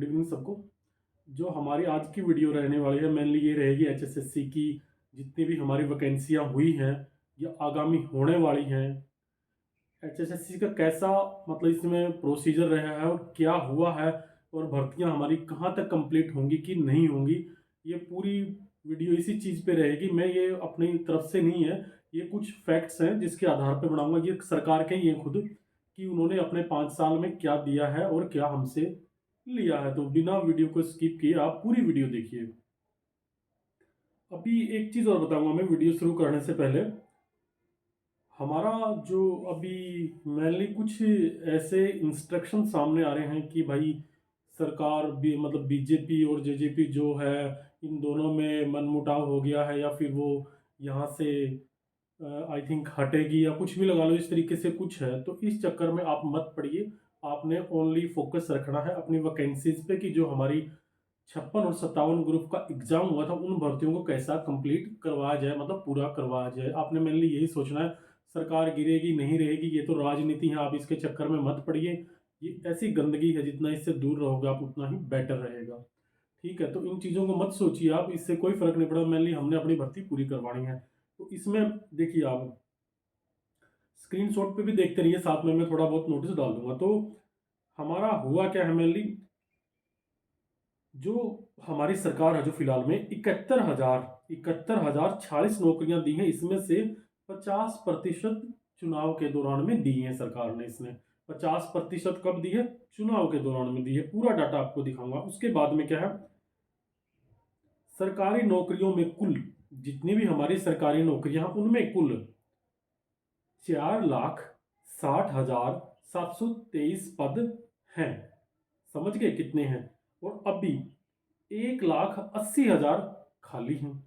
Evening सबको। जो हमारी आज की वीडियो रहने वाली है मेनली ये रहेगी एचएसएससी की जितनी भी हमारी वैकेंसियां हुई हैं या आगामी होने वाली हैं, एचएसएससी का कैसा मतलब इसमें प्रोसीजर रहा है और क्या हुआ है और भर्तियां हमारी कहाँ तक कंप्लीट होंगी कि नहीं होंगी। ये पूरी वीडियो इसी चीज़ पे रहेगी। मैं ये अपनी तरफ से नहीं है, ये कुछ फैक्ट्स हैं जिसके आधार पे बनाऊंगा। ये सरकार के ही हैं खुद कि उन्होंने अपने 5 साल में क्या दिया है और क्या हमसे लिया है। तो बिना वीडियो को स्किप किए आप पूरी वीडियो देखिए। अभी एक चीज़ और बताऊंगा मैं वीडियो शुरू करने से पहले। हमारा जो अभी मेनली कुछ ऐसे इंस्ट्रक्शन सामने आ रहे हैं कि भाई सरकार भी मतलब बीजेपी और जेजेपी जो है इन दोनों में मनमुटाव हो गया है या फिर वो यहाँ से आई थिंक हटेगी या कुछ भी लगा लो, इस तरीके से कुछ है। तो इस चक्कर में आप मत पड़िए। आपने ओनली फोकस रखना है अपनी वैकेंसीज पे कि जो हमारी 56 और 57 ग्रुप का एग्जाम हुआ था उन भर्तियों को कैसा कंप्लीट करवाया जाए, मतलब पूरा करवाया जाए। आपने मेनली यही सोचना है। सरकार गिरेगी नहीं रहेगी ये तो राजनीति है, आप इसके चक्कर में मत पड़िए। ये ऐसी गंदगी है, जितना इससे दूर रहोगे आप उतना ही बेटर रहेगा। ठीक है, तो इन चीज़ों को मत सोचिए आप, इससे कोई फर्क नहीं पड़ा। मेनली हमने अपनी भर्ती पूरी करवानी है। तो इसमें देखिए आप स्क्रीनशॉट पे भी देखते रहिए, साथ में मैं थोड़ा बहुत नोटिस डाल दूंगा। तो हमारा हुआ क्या है मेनली, जो हमारी सरकार है जो फिलहाल में 71,046 नौकरियां दी हैं, इसमें से 50% चुनाव के दौरान में दी है सरकार ने। इसने 50% कब दी है? चुनाव के दौरान में दी है। पूरा डाटा आपको दिखाऊंगा। उसके बाद में क्या है, सरकारी नौकरियों में कुल जितनी भी हमारी सरकारी नौकरियां उनमें कुल 4,60,723 पद हैं। समझ गए कितने हैं? और अभी 1,80,000 खाली हैं।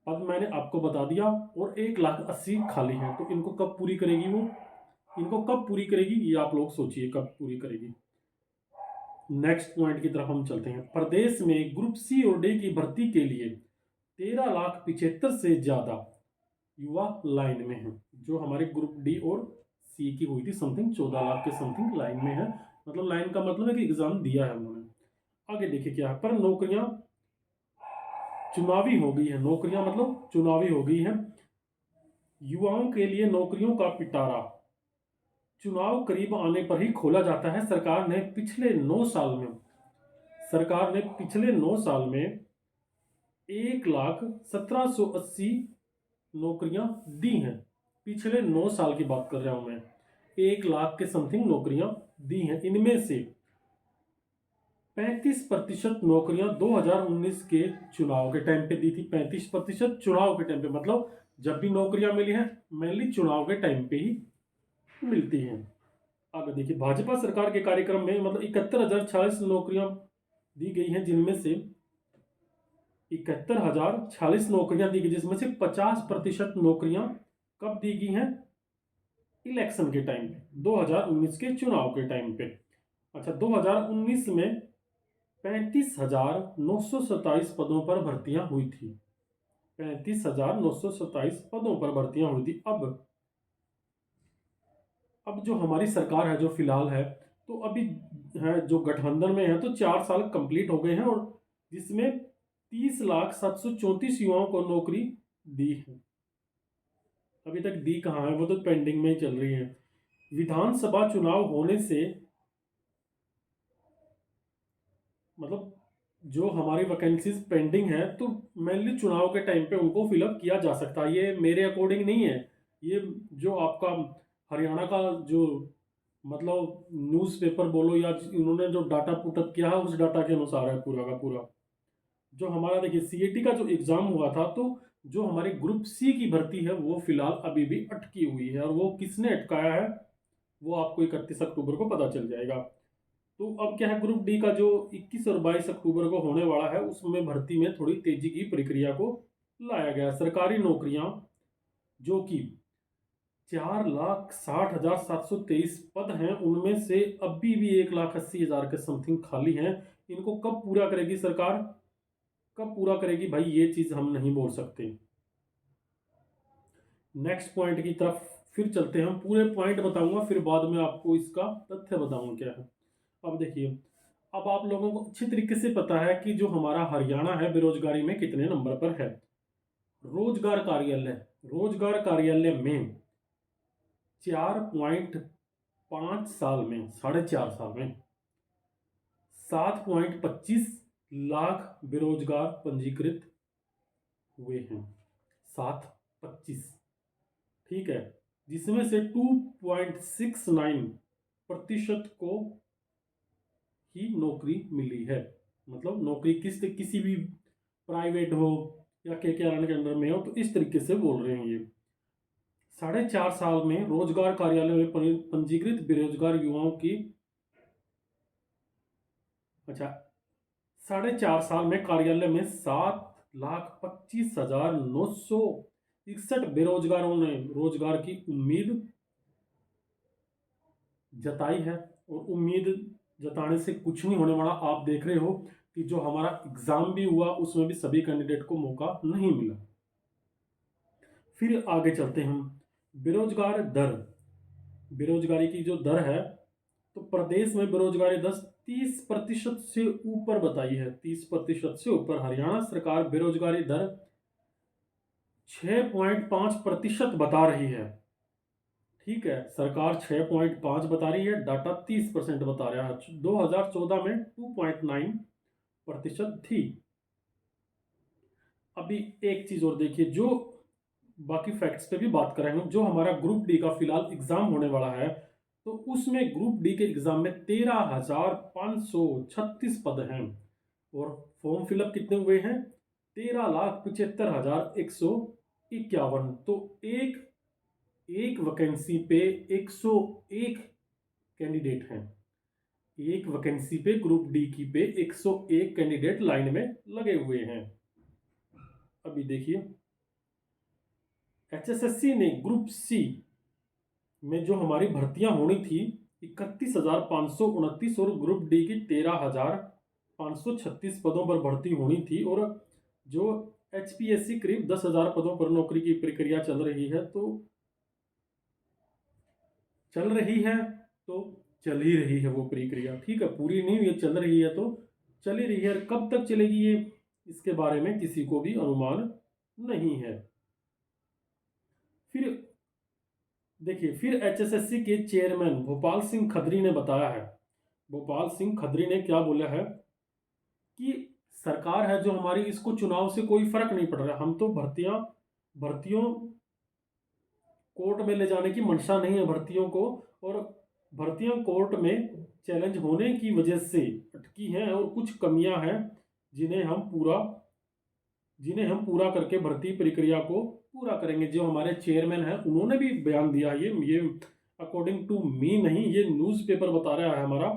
पद मैंने आपको बता दिया और 1,80,000 खाली हैं। तो इनको कब पूरी करेगी वो? इनको कब पूरी करेगी ये आप लोग सोचिए, कब पूरी करेगी। नेक्स्ट पॉइंट की तरफ हम चलते हैं। प्रदेश में ग्रुप सी और डी की भर्ती के लिए 13,75,000 से ज्यादा युवा लाइन में हैं। जो हमारे ग्रुप डी और सी की हुई थी समथिंग 14 लाख के समथिंग लाइन में है। मतलब लाइन का मतलब है कि एग्जाम दिया है उन्होंने। आगे देखिए क्या है, पर नौकरियां चुनावी हो गई है। नौकरियां मतलब चुनावी हो गई है। युवाओं के लिए नौकरियों का पिटारा चुनाव करीब आने पर ही खोला जाता है। सरकार ने पिछले 9 साल में 1,17,80 नौकरियां दी हैं। पिछले 9 साल की बात कर रहा हूं मैं। 1 लाख के समथिंग नौकरियां दी हैं। इनमें से 35% नौकरियां 2019 के चुनाव के टाइम पे दी थी। 35% चुनाव के टाइम पे, मतलब जब भी नौकरियां मिली हैं मेनली चुनाव के टाइम पे ही मिलती हैं। आगे देखिए, भाजपा सरकार के कार्यक्रम में मतलब 71,046 नौकरियां दी गई हैं, जिनमें से 71,046 नौकरियां दी गई, जिसमें से 50% नौकरियां कब दी गई हैं? इलेक्शन के टाइम पे, 2019 के चुनाव के टाइम पे। अच्छा, 2019 में 35,927 पदों पर भर्तियां हुई थी। 35,927 पदों पर भर्तियां हुई थी। अब जो हमारी सरकार है जो फिलहाल है, तो अभी है जो गठबंधन में है, तो 4 साल कंप्लीट हो गए हैं और जिसमें 30,734 युवाओं को नौकरी दी है। अभी तक दी कहाँ है? वो तो पेंडिंग में ही चल रही है। विधानसभा चुनाव होने से मतलब जो हमारी वैकेंसीज पेंडिंग है, तो मेनली चुनाव के टाइम पे उनको फिलअप किया जा सकता है। ये मेरे अकॉर्डिंग नहीं है, ये जो आपका हरियाणा का जो मतलब न्यूज़पेपर बोलो या इन्होंने जो डाटा पुटअप किया है उस डाटा के अनुसार है पूरा का पूरा। जो हमारा देखिए सीएटी का जो एग्जाम हुआ था, तो जो हमारे ग्रुप सी की भर्ती है वो फिलहाल अभी भी अटकी हुई है। और वो किसने अटकाया है वो आपको 31 अक्टूबर को पता चल जाएगा। तो अब क्या है, ग्रुप डी का जो 21 और 22 अक्टूबर को होने वाला है उसमें भर्ती में थोड़ी तेजी की प्रक्रिया को लाया गया। सरकारी नौकरियां जो कि 4,60,723 पद हैं, उनमें से अभी भी 1,80,000 के समथिंग खाली हैं। इनको कब पूरा करेगी सरकार? कब पूरा करेगी भाई, ये चीज हम नहीं बोल सकते। नेक्स्ट पॉइंट की तरफ फिर चलते हैं। हम पूरे पॉइंट बताऊंगा, फिर बाद में आपको इसका तथ्य बताऊंगा क्या है। अब देखिए, अब आप लोगों को अच्छी तरीके से पता है कि जो हमारा हरियाणा है बेरोजगारी में कितने नंबर पर है। रोजगार कार्यालय में 4.5 साल में, 4.5 साल में 7.25 लाख बेरोजगार पंजीकृत हुए हैं। 7.25, ठीक है, जिसमें से 2.69% को ही नौकरी मिली है। मतलब नौकरी किसी भी प्राइवेट हो या केकेआर के अंडर में हो, तो इस तरीके से बोल रहे हैं ये। 4.5 साल में रोजगार कार्यालय में पंजीकृत बेरोजगार युवाओं की, अच्छा, 4.5 साल में कार्यालय में 7,25,961 बेरोजगारों ने रोजगार की उम्मीद जताई है। और उम्मीद जताने से कुछ नहीं होने वाला। आप देख रहे हो कि जो हमारा एग्जाम भी हुआ उसमें भी सभी कैंडिडेट को मौका नहीं मिला। फिर आगे चलते हैं हम। बेरोजगार दर, बेरोजगारी की जो दर है, तो प्रदेश में बेरोजगारी दर 30% से ऊपर बताई है। 30% से ऊपर। हरियाणा सरकार बेरोजगारी दर 6.5% बता रही है। ठीक है, सरकार 6.5 बता रही है, डाटा 30% बता रहा है। 2014 में 2.9% थी। अभी एक चीज और देखिए, जो बाकी फैक्ट्स पे भी बात कर रहे हैं, जो हमारा ग्रुप डी का फिलहाल एग्जाम होने वाला है, तो उसमें ग्रुप डी के एग्जाम में 13,536 पद हैं। और फॉर्म फिलअप कितने हुए हैं? 13,75,151। तो एक वैकेंसी पे 101 कैंडिडेट हैं। एक वैकेंसी पे ग्रुप डी की पे 101 कैंडिडेट लाइन में लगे हुए हैं। अभी देखिए, एचएसएससी ने ग्रुप सी में जो हमारी भर्तियां होनी थी 31,529 और ग्रुप डी की 13,536 पदों पर भर्ती होनी थी। और जो एचपीएससी करीब 10,000 पदों पर नौकरी की प्रक्रिया चल रही है। तो चल रही है तो चल ही रही है वो प्रक्रिया, ठीक है, पूरी नहीं हुई, चल रही है तो चल ही रही है। कब तक चलेगी ये, इसके बारे में किसी को भी अनुमान नहीं है। फिर देखिए, फिर एचएसएससी के चेयरमैन भोपाल सिंह खत्री ने बताया है, भोपाल सिंह खत्री ने क्या बोला है कि सरकार है जो हमारी, इसको चुनाव से कोई फर्क नहीं पड़ रहा। हम तो भर्तियों कोर्ट में ले जाने की मंशा नहीं है भर्तियों को। और भर्तियां कोर्ट में चैलेंज होने की वजह से अटकी हैं। और कुछ कमियां हैं जिन्हें हम पूरा करके भर्ती प्रक्रिया को पूरा करेंगे। जो हमारे चेयरमैन हैं उन्होंने भी बयान दिया। ये अकॉर्डिंग टू मी नहीं, ये न्यूज़पेपर बता रहा है हमारा,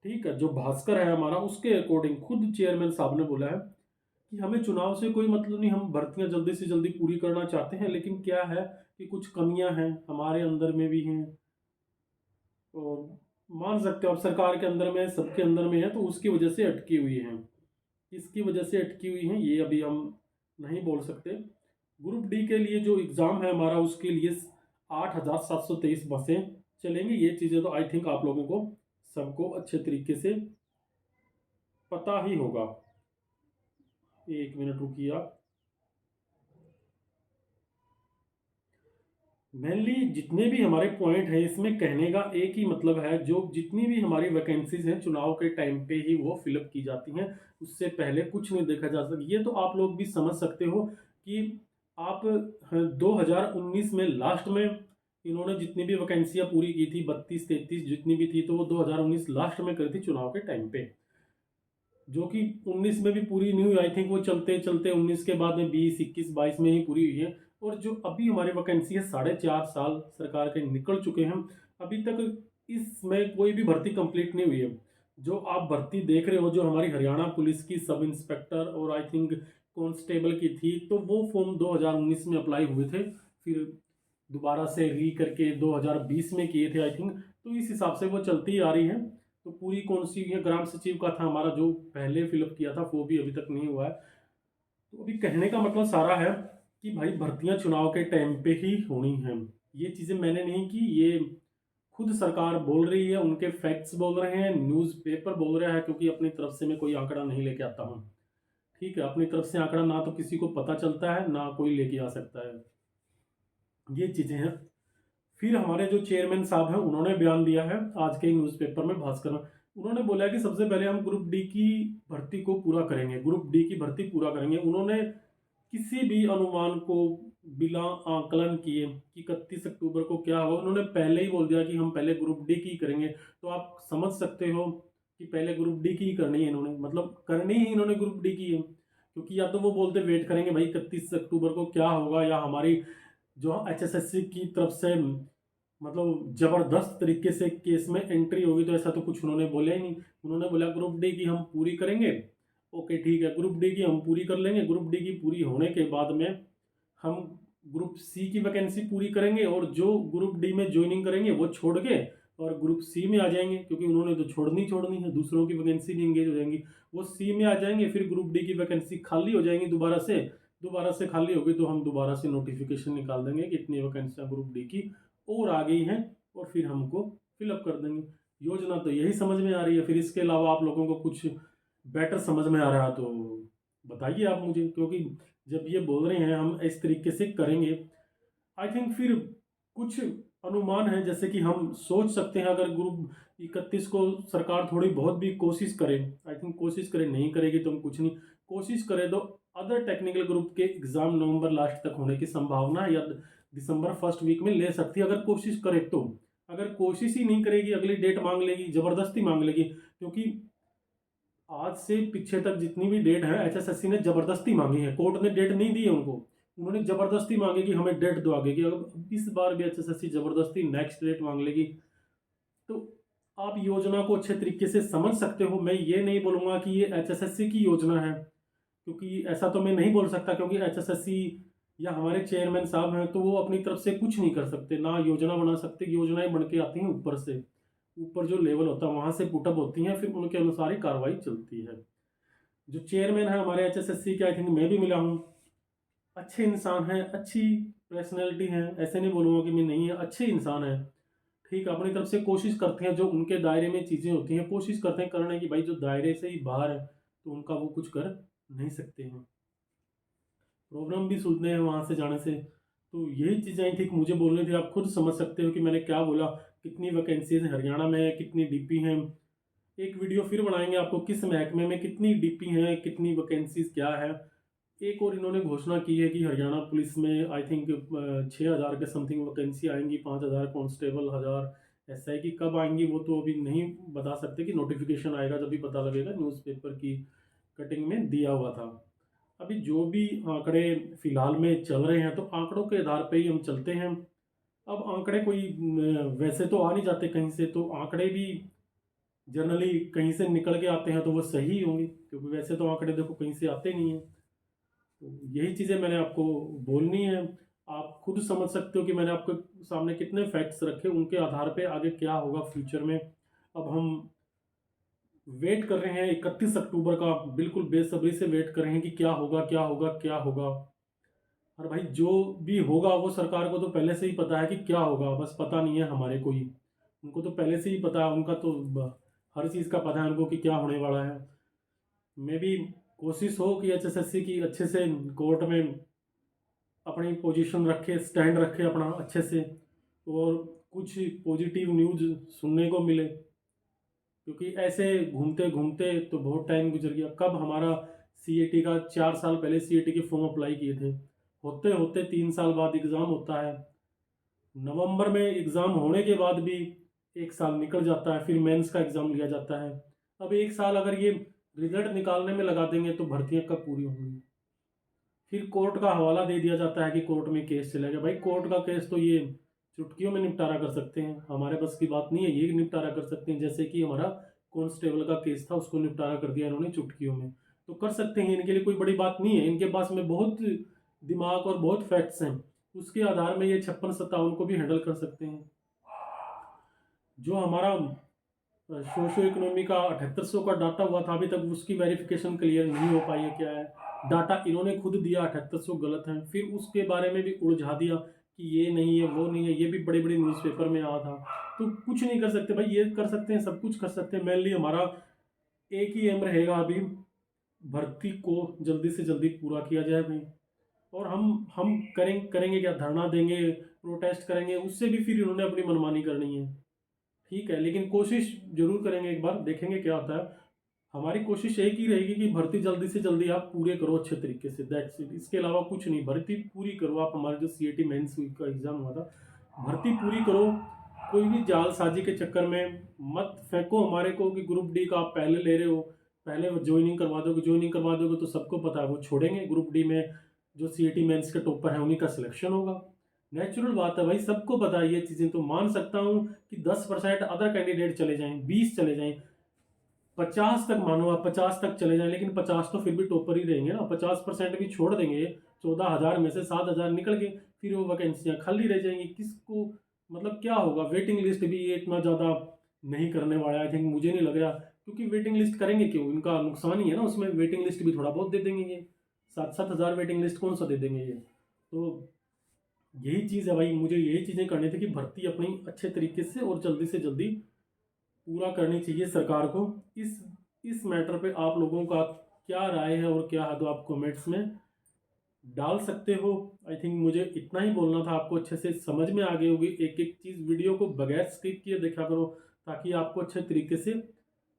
ठीक है, जो भास्कर है हमारा, उसके अकॉर्डिंग खुद चेयरमैन साहब ने बोला है कि हमें चुनाव से कोई मतलब नहीं, हम भर्तियां जल्दी से जल्दी पूरी करना चाहते हैं, लेकिन क्या है कि कुछ कमियां हैं हमारे अंदर में भी हैं। और मान सकते हो अब सरकार के अंदर में, सबके अंदर में है, तो उसकी वजह से अटकी हुई है। किसकी वजह से अटकी हुई है ये अभी हम नहीं बोल सकते। ग्रुप डी के लिए जो एग्ज़ाम है हमारा, उसके लिए 8,723 बसें चलेंगी। ये चीज़ें तो आई थिंक आप लोगों को सबको अच्छे तरीके से पता ही होगा। एक मिनट रुकिए आप। मेनली जितने भी हमारे पॉइंट हैं, इसमें कहने का एक ही मतलब है, जो जितनी भी हमारी वैकेंसीज हैं चुनाव के टाइम पे ही वो फिलअप की जाती हैं, उससे पहले कुछ नहीं देखा जा सकता। ये तो आप लोग भी समझ सकते हो कि आप 2019 में लास्ट में इन्होंने जितनी भी वैकेंसियां पूरी की थी, 32-33 जितनी भी थी, तो वो 2019 लास्ट में करी थी चुनाव के टाइम पे, जो कि 19 में भी पूरी नहीं हुई। आई थिंक वो चलते चलते 19 के बाद में 20, 21, 22 में ही पूरी हुई है। और जो अभी हमारी वैकेंसी है, 4.5 साल सरकार के निकल चुके हैं, अभी तक इसमें कोई भी भर्ती कंप्लीट नहीं हुई है। जो आप भर्ती देख रहे हो, जो हमारी हरियाणा पुलिस की सब इंस्पेक्टर और आई थिंक कांस्टेबल की थी, तो वो फॉर्म 2019 में अप्लाई हुए थे, फिर दोबारा से री करके 2020 में किए थे आई थिंक। तो इस हिसाब से वो चलती आ रही है। तो पूरी कौन सी है, ग्राम सचिव का था हमारा जो पहले फिलअप किया था, वो भी अभी तक नहीं हुआ है। तो अभी कहने का मतलब सारा है कि भाई भर्तियां चुनाव के टाइम पे ही होनी है। ये चीज़ें मैंने नहीं की, ये खुद सरकार बोल रही है, उनके फैक्ट्स बोल रहे हैं, न्यूज़पेपर बोल रहा है, क्योंकि अपनी तरफ से मैं कोई आंकड़ा नहीं लेके आता हूँ। ठीक है, अपनी तरफ से आंकड़ा ना तो किसी को पता चलता है, ना कोई लेके आ सकता है। ये चीज़ें हैं। फिर हमारे जो चेयरमैन साहब हैं, उन्होंने बयान दिया है आज के न्यूज़पेपर में, भास्कर में। उन्होंने बोला कि सबसे पहले हम ग्रुप डी की भर्ती को पूरा करेंगे, ग्रुप डी की भर्ती पूरा करेंगे। उन्होंने किसी भी अनुमान को बिना आकलन किए कि 31 अक्टूबर को क्या होगा, उन्होंने पहले ही बोल दिया कि हम पहले ग्रुप डी की करेंगे। तो आप समझ सकते हो कि पहले ग्रुप डी की करनी है इन्होंने, मतलब करनी ही इन्होंने ग्रुप डी की है। क्योंकि या तो वो बोलते वेट करेंगे भाई 31 अक्टूबर को क्या होगा, या हमारी जो एचएसएससी की तरफ से मतलब जबरदस्त तरीके से केस में एंट्री होगी, तो ऐसा तो कुछ उन्होंने बोला ही नहीं। उन्होंने बोला ग्रुप डी की हम पूरी करेंगे। ओके ठीक है, ग्रुप डी की हम पूरी कर लेंगे। ग्रुप डी की पूरी होने के बाद में हम ग्रुप सी की वैकेंसी पूरी करेंगे, और जो ग्रुप डी में ज्वाइनिंग करेंगे वो छोड़ के और ग्रुप सी में आ जाएंगे, क्योंकि उन्होंने तो छोड़नी है, दूसरों की वैकेंसी नहीं एंगेज हो जाएंगी, वो सी में आ जाएंगे। फिर ग्रुप डी की वैकेंसी खाली हो जाएंगी, दोबारा से खाली होगी तो हम दोबारा से नोटिफिकेशन निकाल देंगे कि इतनी वैकेंसियाँ ग्रुप डी की और आ गई हैं, और फिर हमको फिलअप कर देंगे। योजना तो यही समझ में आ रही है। फिर इसके अलावा आप लोगों को कुछ बेटर समझ में आ रहा है तो बताइए आप मुझे, क्योंकि जब ये बोल रहे हैं हम इस तरीके से करेंगे, आई थिंक फिर कुछ अनुमान है, जैसे कि हम सोच सकते हैं अगर ग्रुप 31 को सरकार थोड़ी बहुत भी कोशिश करे, आई थिंक कोशिश करे, नहीं करेगी तो हम कुछ नहीं, कोशिश करे तो अदर टेक्निकल ग्रुप के एग्जाम नवंबर लास्ट तक होने की संभावना है, या दिसंबर फर्स्ट वीक में ले सकती है अगर कोशिश करे तो। अगर कोशिश ही नहीं करेगी, अगली डेट मांग लेगी, जबरदस्ती मांग लेगी, क्योंकि आज से पीछे तक जितनी भी डेट है एचएसएससी ने जबरदस्ती मांगी है, कोर्ट ने डेट नहीं दी है उनको, उन्होंने जबरदस्ती मांगी कि हमें डेट दो आगे की। अगर इस बार भी एचएसएससी जबरदस्ती नेक्स्ट डेट मांग लेगी, तो आप योजना को अच्छे तरीके से समझ सकते हो। मैं ये नहीं बोलूँगा कि ये एचएसएससी की योजना है, क्योंकि ऐसा तो मैं नहीं बोल सकता, क्योंकि एचएसएससी या हमारे चेयरमैन साहब हैं तो वो अपनी तरफ से कुछ नहीं कर सकते, ना योजना बना सकते। योजनाएं बन के आती हैं ऊपर से, ऊपर जो लेवल होता है वहाँ से पुटअप होती हैं, फिर उनके अनुसार ही कार्रवाई चलती है। जो चेयरमैन है हमारे एचएसएससी के, आई थिंक मैं भी मिला हूँ, अच्छे इंसान हैं, अच्छी पर्सनैलिटी हैं, ऐसे नहीं बोलूँगा कि मैं नहीं है, अच्छे इंसान हैं। ठीक, अपनी तरफ से कोशिश करते हैं, जो उनके दायरे में चीज़ें होती हैं कोशिश करते हैं करने की। भाई जो दायरे से ही बाहर है तो उनका वो कुछ कर नहीं सकते हैं, प्रॉब्लम भी सुनते हैं वहाँ से जाने से। तो यही चीज़ें ठीक मुझे बोलनी थी, आप खुद समझ सकते हो कि मैंने क्या बोला। कितनी वैकेंसीज हरियाणा में, कितनी डीपी हैं। एक वीडियो फिर बनाएंगे आपको किस महकमे में कितनी डीपी हैं, कितनी वैकेंसीज क्या है। एक और इन्होंने घोषणा की है कि हरियाणा पुलिस में आई थिंक 6,000 के समथिंग वैकेंसी आएंगी, 5,000 कांस्टेबल, 1,000 एसआई की। कब आएंगी वो तो अभी नहीं बता सकते, कि नोटिफिकेशन आएगा जब भी पता लगेगा, न्यूज़पेपर की कटिंग में दिया हुआ था। अभी जो भी आंकड़े फिलहाल में चल रहे हैं, तो आंकड़ों के आधार पे ही हम चलते हैं। अब आंकड़े कोई वैसे तो आ नहीं जाते कहीं से, तो आंकड़े भी जनरली कहीं से निकल के आते हैं तो वो सही होंगे, क्योंकि वैसे तो आंकड़े देखो कहीं से आते नहीं हैं। तो यही चीज़ें मैंने आपको बोलनी है। आप खुद समझ सकते हो कि मैंने आपके सामने कितने फैक्ट्स रखे, उनके आधार पे आगे क्या होगा फ्यूचर में। अब हम वेट कर रहे हैं 31 अक्टूबर का, बिल्कुल बेसब्री से वेट कर रहे हैं कि क्या होगा, क्या होगा, क्या होगा। और भाई जो भी होगा वो सरकार को तो पहले से ही पता है कि क्या होगा, बस पता नहीं है हमारे को ही। उनको तो पहले से ही पता है, उनका तो हर चीज़ का पता है उनको कि क्या होने वाला है। मैं भी कोशिश हो कि एचएसएससी की अच्छे से कोर्ट में अपनी पोजीशन रखे, स्टैंड रखे अपना अच्छे से, और कुछ पॉजिटिव न्यूज़ सुनने को मिले। क्योंकि ऐसे घूमते घूमते तो बहुत टाइम गुजर गया। कब हमारा सीएटी का 4 साल पहले सीएटी के फॉर्म अप्लाई किए थे, होते होते 3 साल बाद एग्ज़ाम होता है। नवंबर में एग्ज़ाम होने के बाद भी 1 साल निकल जाता है, फिर मेंस का एग्ज़ाम लिया जाता है। अब 1 साल अगर ये रिजल्ट निकालने में लगा देंगे तो भर्तियाँ कब पूरी होंगी। फिर कोर्ट का हवाला दे दिया जाता है कि कोर्ट में केस चलेगा। भाई कोर्ट का केस तो ये चुटकियों में निपटारा कर सकते हैं, हमारे बस की बात नहीं है। ये निपटारा कर सकते हैं, जैसे कि हमारा कांस्टेबल का केस था, उसको निपटारा कर दिया इन्होंने चुटकियों में, तो कर सकते हैं। इनके लिए कोई बड़ी बात नहीं है, इनके पास में बहुत दिमाग और बहुत फैक्ट्स हैं, उसके आधार में ये 56-57 को भी हैंडल कर सकते हैं। जो हमारा सोशो इकोनॉमी का 7800 का डाटा हुआ था, अभी तक उसकी वेरिफिकेशन क्लियर नहीं हो पाई है क्या है। डाटा इन्होंने खुद दिया 7800 गलत है, फिर उसके बारे में भी उलझा दिया कि ये नहीं है, वो नहीं है, ये भी बड़े-बड़े न्यूज़पेपर में आया था। तो कुछ नहीं कर सकते भाई, ये कर सकते हैं, सब कुछ कर सकते हैं। मेनली हमारा एक ही एम रहेगा अभी, भर्ती को जल्दी से जल्दी पूरा किया जाए भाई। और हम करेंगे क्या, धरना देंगे, प्रोटेस्ट करेंगे, उससे भी फिर इन्होंने अपनी मनमानी करनी है। ठीक है, लेकिन कोशिश जरूर करेंगे, एक बार देखेंगे क्या होता है। हमारी कोशिश एक ही रहेगी कि भर्ती जल्दी से जल्दी आप पूरे करो अच्छे तरीके से, दैट्स इट। इसके अलावा कुछ नहीं, भर्ती पूरी करो आप। हमारे जो सीएटी मेंस का एग्जाम हुआ था, भर्ती पूरी करो। कोई भी जालसाजी के चक्कर में मत फेंको हमारे को कि ग्रुप डी का आप पहले ले रहे हो, पहले ज्वाइनिंग करवा दोगे तो सबको पता है वो छोड़ेंगे। ग्रुप डी में जो सीएटी मेंस के टॉपर हैं उन्हीं का सिलेक्शन होगा। नेचुरल बात है भाई, सबको पता है ये चीज़ें। तो मान सकता हूँ कि 10% अदर कैंडिडेट चले जाएं, 20 चले जाएं, 50 तक मानो आप, 50 तक चले जाएं, लेकिन 50 तो फिर भी टॉपर ही रहेंगे ना। 50% भी छोड़ देंगे, 14,000 में से 7,000 निकल के फिर वो वैकेंसियाँ खाली रह जाएंगी। किसको मतलब क्या होगा। वेटिंग लिस्ट भी ये इतना ज़्यादा नहीं करने वाला, आई थिंक, मुझे नहीं लग रहा। क्योंकि वेटिंग लिस्ट करेंगे क्यों, इनका नुकसान ही है ना उसमें। वेटिंग लिस्ट भी थोड़ा बहुत दे देंगे ये, 7-7 हज़ार वेटिंग लिस्ट कौन सा दे देंगे ये। तो यही चीज़ है भाई, मुझे यही चीज़ें करनी थी कि भर्ती अपनी अच्छे तरीके से और जल्दी से जल्दी पूरा करनी चाहिए सरकार को। इस मैटर पे आप लोगों का क्या राय है और क्या है, तो आप कमेंट्स में डाल सकते हो। आई थिंक मुझे इतना ही बोलना था, आपको अच्छे से समझ में आ गई होगी। एक एक चीज़ वीडियो को बगैर स्किप किए देखा करो, ताकि आपको अच्छे तरीके से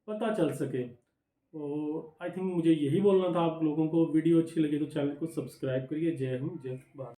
पता चल सके। और आई थिंक मुझे यही बोलना था आप लोगों को। वीडियो अच्छी लगी तो चैनल को सब्सक्राइब करिए। जय हिंद, जय भारत।